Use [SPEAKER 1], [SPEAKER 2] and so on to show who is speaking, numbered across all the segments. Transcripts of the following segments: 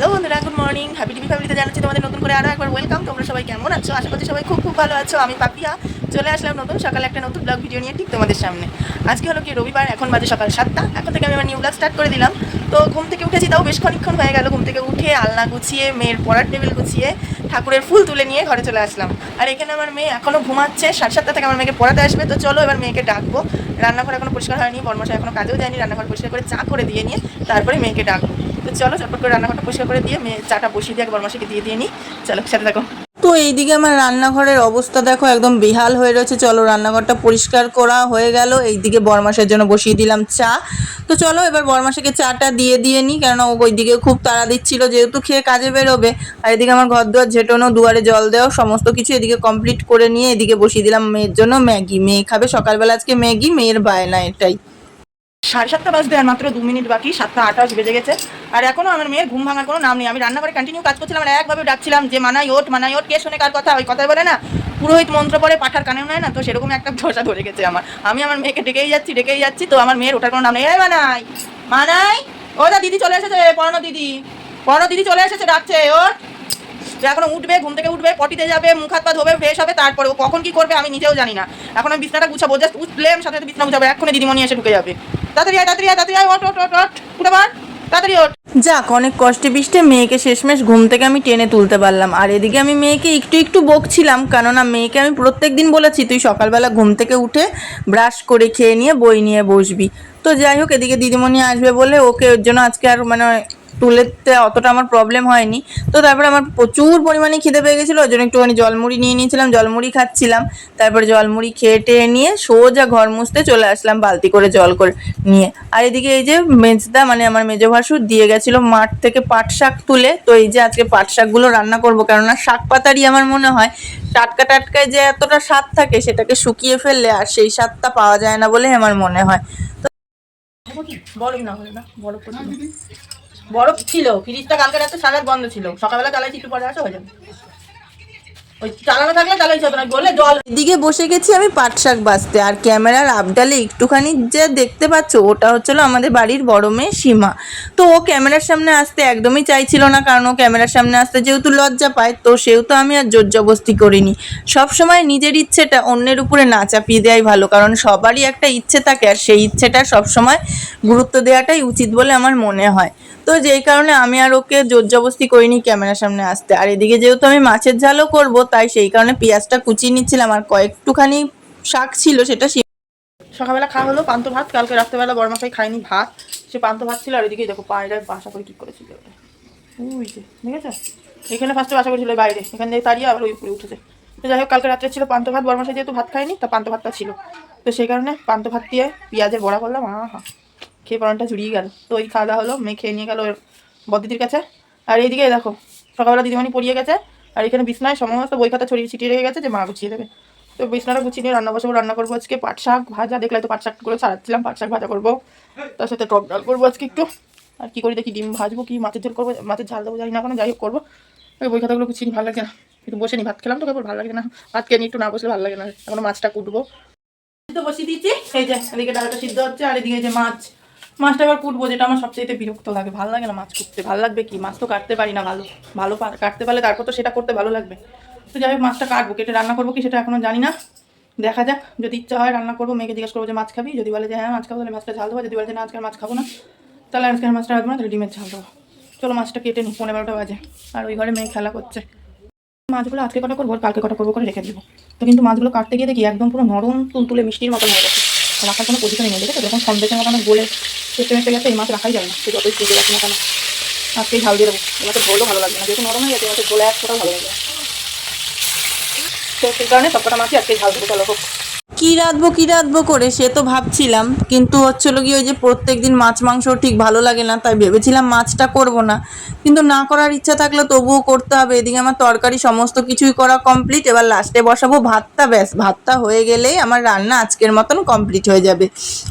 [SPEAKER 1] Hello বন্ধুরা, good morning. Happy TV ফ্যামিলিতে জানাচ্ছি তোমাদের নতুন করে আরও একবার ওয়েলকাম। তোমরা সবাই কেমন আছো? আশা করছি সবাই খুব খুব ভালো আছো। আমি পাপিয়া চলে আসলাম নতুন সকালে একটা নতুন ব্লগ ভিডিও নিয়ে ঠিক তোমাদের সামনে। আজকে হলো কি রবিবার, এখন বাজে সকাল 7টা। এখন থেকে আমি আমার নিউ ব্লগ স্টার্ট করে দিলাম। তো ঘুম থেকে উঠেছি, তাও বেশ খানিকক্ষণ হয়ে গেল। ঘুম থেকে উঠে আলনা গুছিয়ে, মেয়ের পড়ার টেবিল গুছিয়ে, ঠাকুরের ফুল তুলে নিয়ে ঘরে চলে আসলাম। আর এখানে আমার মেয়ে এখনও ঘুমাচ্ছে। 7:30 থেকে আমার মেয়েকে পড়াতে আসবে। তো চলো এবার মেয়েকে ডাকবো। রান্নাঘর এখনো পরিষ্কার হয়নি, বর্মশাই এখনো কাজেও যায়নি। রান্নাঘর পরিষ্কার করে চা করে দিয়ে নিয়ে তারপরে মেয়েকে ডাকবো। তো চলো চটপট করে রান্নাঘরটা পরিষ্কার করে দিয়ে মেয়ে চাটা বসিয়ে দিয়ে বর্মশাইকে দিয়ে নিই। চলো সাথে দেখো।
[SPEAKER 2] তো এইদিকে আমার রান্নাঘরের অবস্থা দেখো, একদম বেহাল হয়ে রয়েছে। চলো রান্নাঘরটা পরিষ্কার করা হয়ে গেল। এইদিকে বরমাসের জন্য বসিয়ে দিলাম চা। তো চলো এবার বরমাসকে চাটা দিয়ে নিই, কেননা ওইদিকে খুব তাড়া দিচ্ছিল, যেহেতু খেয়ে কাজে বেরোবে। আর এদিকে আমার ঘর দুয়ার ঝেটানো, দুয়ারে জল দেওয়া, সমস্ত কিছু এদিকে কমপ্লিট করে নিয়ে এদিকে বসিয়ে দিলাম মেয়ের জন্য ম্যাগি। মেয়ে খাবে সকালবেলা আজকে ম্যাগি, মেয়ের বায়না এটাই।
[SPEAKER 1] 7:30 বাজতে আর মাত্র 2 মিনিট বাকি। 7:28 বেজে গেছে আর এখনো আমার মেয়ের ঘুম ভাঙার কোনো নাম নেই। আমি রান্নাঘরে কন্টিনিউ কাজ করছিলাম আর একভাবে ডাকছিলাম যে মানাই ওঠ, মানাই ওঠ। কে শোনে কার কথা? ওই কথাই বলে না, পুরোহিত মন্ত্র পড়ে পাঠার কানেও নেয় না। তো সেরকম একটা ধসা ধরে গেছে আমি আমার মেয়েকে ডেকেই যাচ্ছি। তো আমার মেয়ের ওঠার কোনো নাম নেই। এই মানাই, মানাই, ও দা দিদি চলে এসেছে, পড়ানো দিদি চলে এসেছে, ডাকছে ওঠ। এখনো উঠবে, ঘুম থেকে উঠবে, পটিতে যাবে, মুখ হাত পা ধোবে, ফ্রেশ হবে, তারপরে ও কখন কি করবে আমি নিজেও জানি না। এখন আমি বিছনাটা গুছাবো, জাস্ট উঠলেম সাথে সাথে বিছনা গুছাবো, এক্ষুনি দিদিমণি এসে ঢুকে যাবে। তাড়াতাড়ি ওঠ ওঠ ওঠ ওঠ, উঠে পার, তাড়াতাড়ি ওঠ।
[SPEAKER 2] যাক, অনেক কষ্টে বিষ্টে মেয়েকে শেষমেশ ঘুম থেকে আমি টেনে তুলতে পারলাম। আর এদিকে আমি মেয়েকে একটু একটু বকছিলাম, কেননা মেয়েকে আমি প্রত্যেক দিন বলেছি তুই সকালবেলা ঘুম থেকে উঠে ব্রাশ করে খেয়ে নিয়ে বই নিয়ে বসবি। তো যাই হোক, এদিকে দিদিমণি আসবে বলে ওকে ওর জন্য আজকে আর তুলেতে অতটা আমার প্রবলেম হয়নি। তো তারপরে আমার প্রচুর পরিমাণে খিদে পেয়ে গেছিলো, ওই জন্য একটুখানি জলমুড়ি নিয়ে নিয়েছিলাম, জলমুড়ি খাচ্ছিলাম। তারপরে জলমুড়ি খেয়ে টেয়ে নিয়ে সোজা ঘর মুছতে চলে আসলাম বালতি করে জল করে নিয়ে। আর এদিকে এই যে মেজদা আমার মেজো ভাসুর দিয়ে গেছিলো মাঠ থেকে পাট শাক তুলে। তো এই যে আজকে পাট শাকগুলো রান্না করবো, কেননা শাক পাতারই আমার মনে হয় টাটকা টাটকায় যে এতটা স্বাদ থাকে সেটাকে শুকিয়ে ফেললে আর সেই স্বাদটা পাওয়া যায় না বলে আমার মনে হয়।
[SPEAKER 1] বরফ না হলে না, বরফ ছিল, ফ্রিজটা কালকে রাতে সারা রাত বন্ধ ছিল। সকালবেলা চালাইছি, একটু পরে আসো হয়ে যাবে। ওই চালানো থাকলে চালাইছি হতো না, বলে জল।
[SPEAKER 2] এদিকে বসে গেছি আমি পাট শাক বাছতে, আর ক্যামেরার আপডালে একটুখানি যে দেখতে পাচ্ছ ওটা হচ্ছিল আমাদের বাড়ির বড় মেয়ে সীমা। তো ও ক্যামেরার সামনে আসতে একদমই চাইছিল না, কারণ ও ক্যামেরার সামনে আসতে যেহেতু লজ্জা পায়, তো সেহেতু আমি আর জোর জবস্তি করিনি। সবসময় নিজের ইচ্ছেটা অন্যের উপরে না চাপিয়ে দেওয়াই ভালো, কারণ সবারই একটা ইচ্ছে থাকে আর সেই ইচ্ছেটা সবসময় গুরুত্ব দেওয়াটাই উচিত বলে আমার মনে হয়। তো যেই কারণে আমি আর ওকে জোর জবস্তি করিনি ক্যামেরার সামনে আসতে। আর এদিকে যেহেতু আমি মাছের ঝালও করব, তাই সেই কারণে পেঁয়াজটা কুচিয়ে নিচ্ছিলাম, আর কয়েকটুখানি শাক ছিল সেটা।
[SPEAKER 1] সকালবেলা খাওয়া হলো পান্তা ভাত। কালকে রাত্রেবেলা বড়মাসাই খায়নি ভাত, সে পান্তা ভাত ছিল। আর এদিকে দেখো পায়রায় বাসা করে ঠিক করেছিল ওটা, ওই যে দেখেছো, এখানে ফার্স্টে বাসা করেছিল বাইরে, এখান থেকে তাড়িয়ে আবার ওই উপরে উঠেছে। তো যাই হোক, কালকে রাত্রে ছিল পান্তা ভাত। বড়মাসাই যেহেতু ভাত খায়নি, তা পান্তা ভাতটা ছিল। তো সেই কারণে পান্তা ভাত দিয়ে পেঁয়াজের বড়া করলাম। খেয়ে পরানটা জুড়িয়ে গেল। তো ওই খাওয়া দাওয়া হলো, মেয়ে খেয়ে নিয়ে গেল ওর বদিদির কাছে। আর এইদিকে দেখো সকালবেলা দিদিমণি পড়িয়ে গেছে, আর এখানে বিছনায় সমস্ত বই খাতা ছড়িয়ে ছিটিয়ে রেখে গেছে যে মা গুছিয়ে দেবে। তো বিছনাটা গুছিয়ে নিয়ে রান্না বসাবো। রান্না করবো আজকে পাট শাক ভাজা। দেখলে তো পাট শাক করে ছাড়াচ্ছিলাম, পাট শাক ভাজা করবো, তার সাথে টক ডাল করবো আজকে একটু। আর কি করি দেখি, ডিম ভাজবো কি মাছের ঝোল করবো, মাছের ঝাল দেবো জানি না কোনো, যাই হোক করবো। ওই বই খাতাগুলো গুছিয়ে ভালো লাগে না, একটু বসে নি ভাত খেলাম তো ভালো লাগে না, ভাত খেয়ে নিয়ে একটু না বসলে ভালো লাগে না। এখনো মাছটা কুটবো, তো বসিয়ে দিচ্ছি। এই যে এদিকে ডালটা সিদ্ধ হচ্ছে, আর এদিকে যে মাছটা এবার কুটবো, যেটা আমার সবচেয়ে বিরক্ত লাগে। ভালো লাগে না মাছ কুটতে, ভালো লাগবে কি, মাছ তো কাটতে পারি না ভালো কাটতে পারলে তারপর তো সেটা করতে ভালো লাগবে। তো যাই হোক মাছটা কাটবো, কেটে রান্না করবো কি সেটা এখনো জানি না, দেখা যাক। যদি ইচ্ছা হয় রান্না করবো, মেয়েকে জিজ্ঞেস করবো যে মাছ খাবি, যদি বলে যে হ্যাঁ মাছ খাবো তাহলে মাছটা ঝাল দেবো, যদি বলে যে না আজকে মাছ খাবো না তাহলে আজকে মাছটা রাখবো না, তাহলে ডিমের ঝাল দেবো। চলো মাছটা কেটে নিই, 11:30 বাজে। আর ওই ঘরে মেয়ে খেলা করছে। মাছগুলো আজকে কটা করবো, কালকে কটা করবো করে রেখে দেবো। তো কিন্তু মাছগুলো কাটতে গিয়ে দেখি একদম পুরো নরম তুলতুলে মিষ্টির মতন হয়ে গেছে, রাখার কোনো পজিশনে নেই। দেখে যখন সন্দেশের মতো গোলে চেপে গেছে, এই মাছ রাখাই যাবে না, সে যতই ফ্রিজে রাখি না কেন। আজকেই ঝাল দিয়ে দেবো, এই মাছের ঝোলও ভালো লাগবে না, যেহেতু নরম হয়ে গেছে মাছের ঝোলে এক ফোটাও ভালো লাগবে না। তো সেই কারণে সবকটা মাছই আজকে ঝাল দেবো। চলো হোক।
[SPEAKER 2] কি রাঁধবো করে সে তো ভাবছিলাম, কিন্তু হচ্ছিল কি ওই যে প্রত্যেক দিন মাছ মাংস ঠিক ভালো লাগে না, তাই ভেবেছিলাম মাছটা করব না। কিন্তু না করার ইচ্ছা থাকলে তবুও করতে হবে। এদিকে আমার তরকারি সমস্ত কিছুই করা কমপ্লিট, এবার লাস্টে বসাবো ভাতটা। ব্যাস, ভাতটা হয়ে গেলেই আমার রান্না আজকের মতন কমপ্লিট হয়ে যাবে।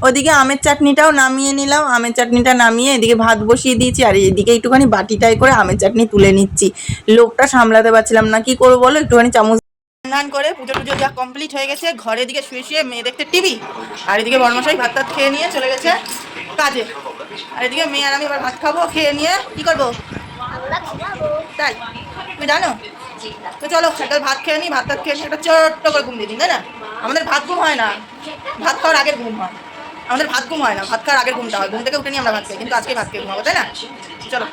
[SPEAKER 2] ওইদিকে আমের চাটনিটাও নামিয়ে নিলাম, আমের চাটনিটা নামিয়ে এদিকে ভাত বসিয়ে দিয়েছি, আর এদিকে একটুখানি বাটিটাই করে আমের চাটনি তুলে নিচ্ছি। লোকটা সামলাতে পারছিলাম না, কি করবো বলো, একটুখানি চামচ
[SPEAKER 1] স্নান করে পুজো টুজো যা কমপ্লিট হয়ে গেছে, ঘরের দিকে শুয়ে মেয়ে দেখতে টিভি। আর এদিকে বড়মশাই ভাত টাত খেয়ে নিয়ে চলে গেছে কাজে। আর এদিকে মেয়ে আর আমি এবার ভাত খাবো, খেয়ে নিয়ে কি করবো, তাই তুমি জানো? তো চলো একটা ভাত খেয়ে নিই, ভাত খেয়ে নিই, একটা ছোট্ট করে ঘুম দিয়ে দিন, তাই না? আমাদের ভাত ঘুম হয় না, ভাত খাওয়ার আগের ঘুম হয়। আমাদের ভাত ঘুম হয় না, ভাত খাওয়ার আগের ঘুমটা হয়। ঘুম থেকে উঠে নিয়ে আমরা ভাত খাই, কিন্তু আজকে ভাত খেয়ে ঘুমাবো, তাই না? চলো।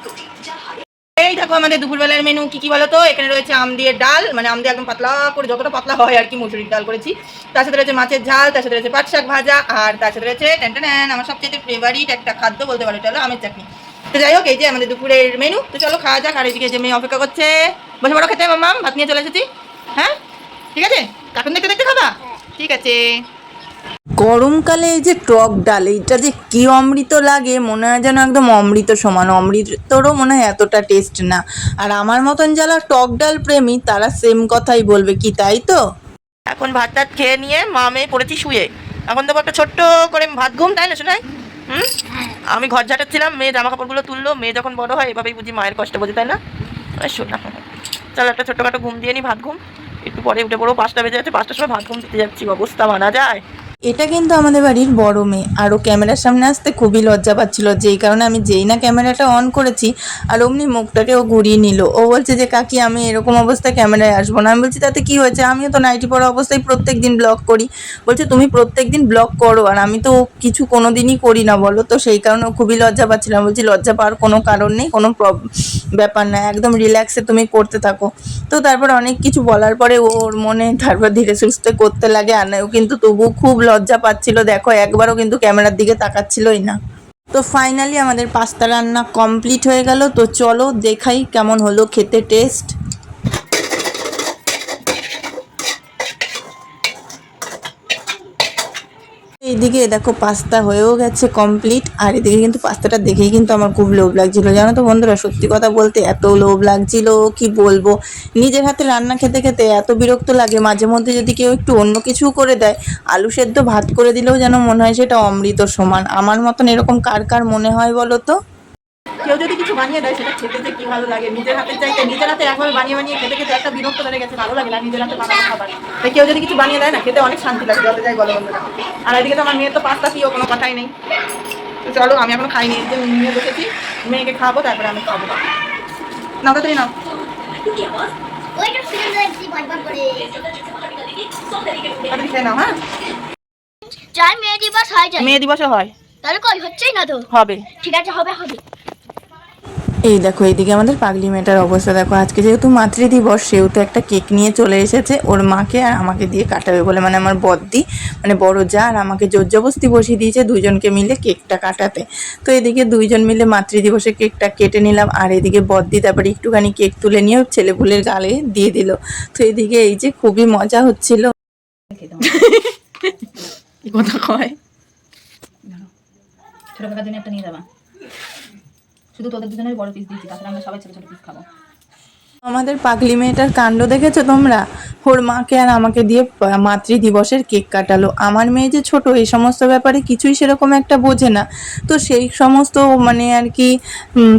[SPEAKER 1] এই দেখো আমাদের দুপুরবেলার মেনু কি কি বলো তো। এখানে রয়েছে আম দিয়ে ডাল, মানে আম দিয়ে একদম পাতলা করে, যতটা পাতলা হয় আর কি, মুসুরির ডাল করেছি। তার সাথে রয়েছে মাছের ঝাল, তার সাথে রয়েছে পাট শাক ভাজা, আর তার সাথে রয়েছে আমার সবচেয়ে ফেভারিট একটা খাদ্য বলতে পারো, এটা হলো আমের চাটনি। তো যাই হোক, এই যে আমাদের দুপুরের মেনু। তো চলো খাওয়া যাক। আর এদিকে যে মেয়ে অপেক্ষা করছে, বসে বড় খেতে মাম্মাম, ভাত নিয়ে চলে এসেছি। হ্যাঁ ঠিক আছে, কার্টুন দেখতে দেখতে খাবা? ঠিক আছে।
[SPEAKER 2] গরমকালে এই যে টক ডাল, এইটা যে কি অমৃত লাগে, মনে হয় যেন একদম অমৃত সমান। অমৃতরও মনে হয় এতটা টেস্ট না। আর আমার মতন যারা টক ডাল প্রেমী তারা সেম কথাই বলবে, কি তাই তো?
[SPEAKER 1] এখন ভাত টাত খেয়ে নিয়ে মামে পড়েছি শুয়ে। এখন তো একটা ছোট্ট করে ভাত ঘুম, তাই না শোনাই? হুম, আমি ঘর ঝাঁটাচ্ছিলাম, মেয়ে জামা কাপড়গুলো তুললো। মেয়ে যখন বড় হয় এভাবেই বুঝি মায়ের কষ্ট বোঝে, তাই না? শোনা, চলো একটা ছোট্টখাটো ঘুম দিয়ে নি, ভাত ঘুম। একটু পরে উঠে পড়বো, 5টা বেজে যাচ্ছে, 5টার সময় ভাত ঘুম দিতে যাচ্ছি। অবস্থা মানা যায়?
[SPEAKER 2] এটা কিন্তু আমাদের বাড়ির বড় মেয়ে, আর ও ক্যামেরার সামনে আসতে খুবই লজ্জা পাচ্ছিল, যেই কারণে আমি যেই না ক্যামেরাটা অন করেছি আর অমনি মুখটাকে ও ঘুরিয়ে নিল। ও বলছে যে কাকি আমি এরকম অবস্থায় ক্যামেরায় আসবো না। আমি বলছি তাতে কি হয়েছে, আমিও তো নাইটি পরা অবস্থায় প্রত্যেক দিন ব্লগ করি। বলছে তুমি প্রত্যেক দিন ব্লগ করো আর আমি তো কিছু কোনো দিনই করি না বলো। তো সেই কারণে ও খুবই লজ্জা পাচ্ছিলাম। বলছি লজ্জা পাওয়ার কোনো কারণ নেই, কোনো ব্যাপার না, একদম রিল্যাক্সে তুমি করতে থাকো। তো তারপর অনেক কিছু বলার পরে ওর মনে তারপর ধীরে সুস্থে করতে লাগে। আর ও কিন্তু তবুও খুব লজ্জা পাচ্ছিল, দেখো একবারও কিন্তু ক্যামেরার দিকে তাকাচ্ছিলই না। তো ফাইনালি আমাদের পাস্তা রান্না কমপ্লিট হয়ে গেল। তো চলো দেখাই কেমন হলো খেতে টেস্ট। এইদিকে দেখো পাস্তা হয়েও গেছে কমপ্লিট। আর এদিকে কিন্তু পাস্তাটা দেখেই কিন্তু আমার খুব লোভ লাগছিল, জানো তো বন্ধুরা, সত্যি কথা বলতে এত লোভ লাগছিল কি বলবো। নিজের হাতে রান্না খেতে খেতে এত বিরক্ত লাগে, মাঝে মধ্যে যদি কেউ একটু অন্য কিছু করে দেয়, আলু সেদ্ধ ভাত করে দিলেও যেন মনে হয় সেটা অমৃত সমান। আমার মতন এরকম কার কার মনে হয় বলো তো?
[SPEAKER 1] কেউ যদি কিছু বানিয়ে দেয় সেটা খেতে যে কি ভালো লাগে। নিজের হাতে চাইতে, নিজের হাতে একবার বানিয়ে বানিয়ে খেতে খেতে একটা বিরক্ত ধরে গেছে, ভালো লাগে না নিজের হাতে বানানো খাবার। তাই কেউ যদি কিছু বানিয়ে দেয় না, খেতে অনেক শান্তি লাগে, যত যাই বলো বন্ধুরা। আর এদিকে তো আমার মেয়ে তো পাস্তা প্রিয়, কোনো কথাই নেই। তো চলো, আমি এখনো খাইনি, যে নিয়ে বসেছি, মেয়েকে খাবো তারপরে আমি খাবো। নাও তাড়াতাড়ি নাও। তাড়াতাড়ি খেয়ে নাও। হ্যাঁ,
[SPEAKER 3] যাই মেয়ে দিবস হয় যায়,
[SPEAKER 1] মেয়ে দিবসে হয়,
[SPEAKER 3] তাহলে কই হচ্ছেই না তো।
[SPEAKER 1] হবে।
[SPEAKER 3] ঠিক আছে, হবে হবে।
[SPEAKER 2] এই দেখো এইদিকে আমাদের পাগলি মেয়েটার অবস্থা দেখো। আজকে যেহেতু মাতৃদিবস, সেহেতু একটা কেক নিয়ে চলে এসেছে ওর মাকে আর আমাকে দিয়ে কাটাবে বলে, মানে আমার বদ্দি, মানে বড় যা আর আমাকে জোর জবস্তি বসিয়ে দিয়েছে দুজনকে মিলে কেকটা কাটাতে। তো এদিকে দুইজন মিলে মাতৃদিবসে কেকটা কেটে নিলাম। আর এদিকে বদ্দি তারপরে একটুখানি কেক তুলে নিয়ে ছেলেপুলের গালে দিয়ে দিল। তো এদিকে এই যে খুবই মজা হচ্ছিল।
[SPEAKER 1] কি কথা কয়,
[SPEAKER 4] ছোট কাকার জন্য একটা নিয়ে যাবা, শুধু তোদের দুজনের বড় পিস দিয়েছি, তাছাড়া আমরা সবাই ছোট ছোট পিস খাবো।
[SPEAKER 2] আমাদের পাগলি মেয়েটার কাণ্ড দেখেছো তোমরা? ওর মাকে আর আমাকে দিয়ে মাতৃদিবসের কেক কাটালো। আমার মেয়ে যে ছোট, এই সমস্ত ব্যাপারে কিছুই সেরকম একটা বোঝে না। তো সেই সমস্ত মানে আর কি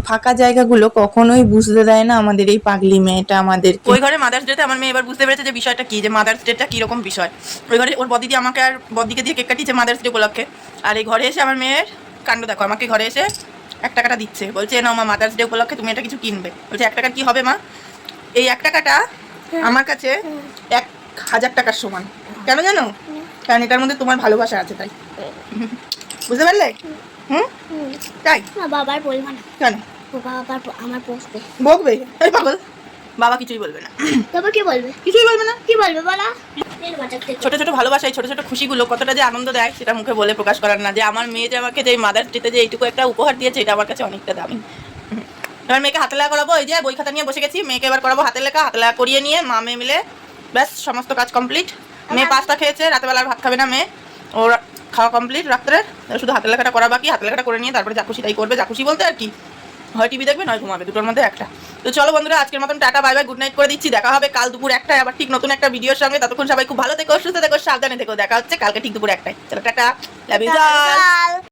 [SPEAKER 2] ফাঁকা জায়গাগুলো কখনোই বুঝতে দেয় না আমাদের এই পাগলি মেয়েটা আমাদেরকে।
[SPEAKER 1] ওই ঘরে মাদার্স ডেতে আমার মেয়ে এবার বুঝতে পেরেছে যে বিষয়টা কি, যে মাদার্স ডেটা কীরকম বিষয়। ওই ঘরে ওর বদিদি আমাকে আর বদিকে দিয়ে কেক কাটিয়েছে মাদার্স ডে উপলক্ষে। আর এই ঘরে এসে আমার মেয়ের কাণ্ড দেখো, আমাকে ঘরে এসে 1 টাকাটা দিচ্ছে, বলছে না মা মাদার্স ডে উপলক্ষে তুমি এটা কিছু কিনবে। বলছে 1 টাকার কী হবে মা? এই 1 টাকাটা আমার কাছে 1000 টাকার সমান। কেন জানো? কারণ এটার মধ্যে তোমার ভালোবাসা আছে, তাই। বুঝতে পারলে? হুম, তাই।
[SPEAKER 3] বাবার বলবো না,
[SPEAKER 1] কেন
[SPEAKER 3] বাবা আমার পোষবে।
[SPEAKER 1] বকবে? এই পাগল, বাবা কিছুই বলবে না।
[SPEAKER 3] তবে কি বলবে?
[SPEAKER 1] কিছুই বলবে না।
[SPEAKER 3] কি বলবে বলা?
[SPEAKER 1] ছোট ছোট ভালোবাসা, এই ছোট ছোট খুশিগুলো কতটা যে আনন্দ দেয় সেটা মুখে বলে প্রকাশ করার না। যে আমার মেয়ে যে আমাকে যে মাদার্স ডেতে যে এইটুকু একটা উপহার দিয়েছে, এটা আমার কাছে অনেকটা দামি। এবার মেয়েকে হাতে লেখা করাবো, এই যে বই খাতা নিয়ে বসে গেছি, মেয়েকে এবার করাবো হাতে লেখা করিয়ে নিয়ে মা মেয়ে মিলে ব্যাস সমস্ত কাজ কমপ্লিট। মেয়ে পাস্তা খেয়েছে, রাতেবেলার ভাত খাবে না মেয়ে, ওর খাওয়া কমপ্লিট রাত্রে, শুধু হাতে লেখাটা করা বাকি। হাতে লেখাটা করে নিয়ে তারপরে যা খুশি তাই করবে। যা খুশি বলতে আর কি, হয় টিভি দেখবে নয় ঘুমাবে, দুটোর মধ্যে একটা। তো চলো বন্ধুরা, আজকের মতন tata bye bye, good night করে দিচ্ছি। দেখা হবে কাল দুপুর 1টায় আবার ঠিক নতুন একটা ভিডিওর সঙ্গে। ততক্ষণ সবাই খুব ভালো থেকো, সুস্থ থেকো, সাবধানে থেকো। দেখা হচ্ছে কালকে ঠিক দুপুর 1টায়। চলো টাটা, লাভ ইউ।